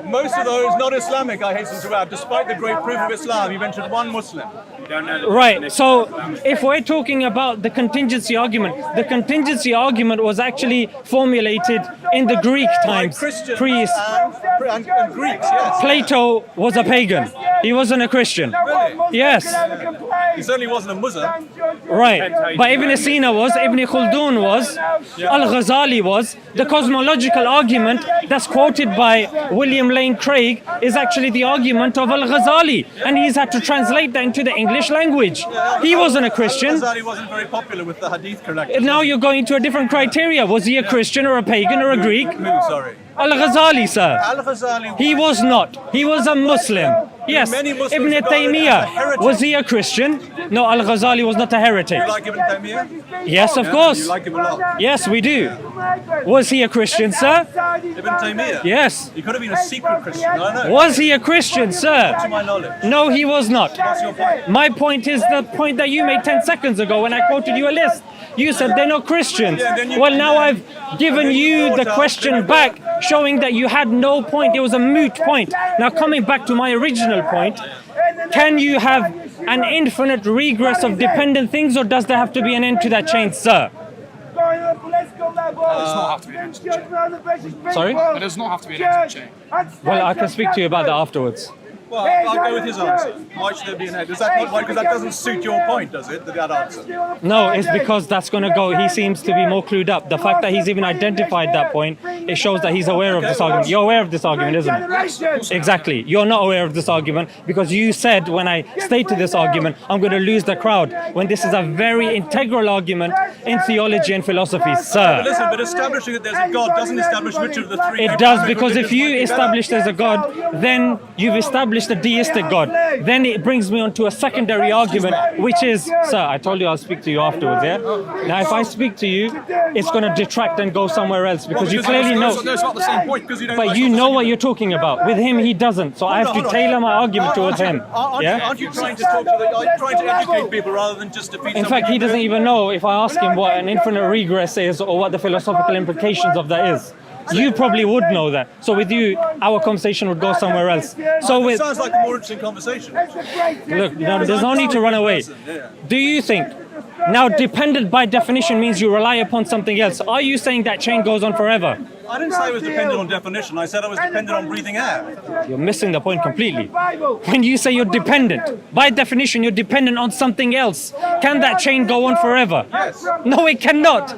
Most of those not Islamic, I hasten to add, despite the great proof of Islam. You mentioned one Muslim. Right, so if we're talking about the contingency argument, the contingency argument was actually formulated in the Greek times. Christians Priests. and Greeks, yes. Plato was a pagan. He wasn't a Christian. Really? Yes. He certainly wasn't a Muslim. Right. But Ibn Sina was, Ibn Khaldun was, Al-Ghazali was. The cosmological argument that's quoted by William Lane Craig is actually the argument of Al-Ghazali. And he's had to translate that into the English language. He wasn't a Christian. Ghazali wasn't very popular with the hadith collectors. Now you're going to a different criteria. Was he a Christian or a pagan or a Greek? Who, sorry? Al-Ghazali, sir. Al-Ghazali. He was not. He was a Muslim. Yes. Many Muslims Ibn regard him as a Taymiyyah, heretic. was he a Christian? No, Al-Ghazali was not a heretic. You like Ibn Taymiyyah? Yes, of You course. like him a lot. Yes, we do. Was he a Christian, sir? Ibn Taymiyyah? Yes. He could have been a secret Christian, I don't know. Was he a Christian, sir? To my knowledge. No, he was not. What's your point? My point is the point that you made 10 seconds ago when I quoted you a list. You said they're not Christians. Yeah, then you- Well, now I've given then you you the brought up- question back, showing that you had no point. It was a moot point. Now, coming back to my original point, can you have an infinite regress of dependent things, or does there have to be an end to that chain, sir? It does not have to be an end to the chain. Sorry? It does not have to be an end to the chain. Well, I can speak to you about that afterwards. Well, I'll go with his answer. Why should there be an end? Is that not why? Because that doesn't suit your point, does it? That answer. No, it's because that's going to go. He seems to be more clued up. The fact that he's even identified that point, it shows that he's aware of this argument. You're aware of this argument, isn't it? Exactly. You're not aware of this argument because you said when I stated this argument, I'm going to lose the crowd, when this is a very integral argument in theology and philosophy, But sir. listen, but establishing that there's a God doesn't establish which of the three. It does, because if you establish there's a God, then you've established a deistic God. Then it brings me on to a secondary argument, which is, sir, I told you I'll speak to you afterwards, yeah? Now, if I speak to you, it's going to detract and go somewhere else because you clearly know. There's not the same point because you don't. But you know what you're talking about. With him, he doesn't. So I have to tailor my argument towards him. Aren't Yeah? you trying to talk to the? Are you trying to educate people rather than just defeat? In fact, he doesn't even know if I ask him what an infinite regress is or what the philosophical implications of that is. You probably would know that. So with you, our conversation would go somewhere else. So It with sounds like a more interesting conversation. look, no, there's no need to run away. Do you think now dependent by definition means you rely upon something else? Are you saying that chain goes on forever? I didn't say it was dependent on definition. I said I was dependent on breathing air. You're missing the point completely. When you say you're dependent, by definition, you're dependent on something else. Can that chain go on forever? Yes. No, it cannot.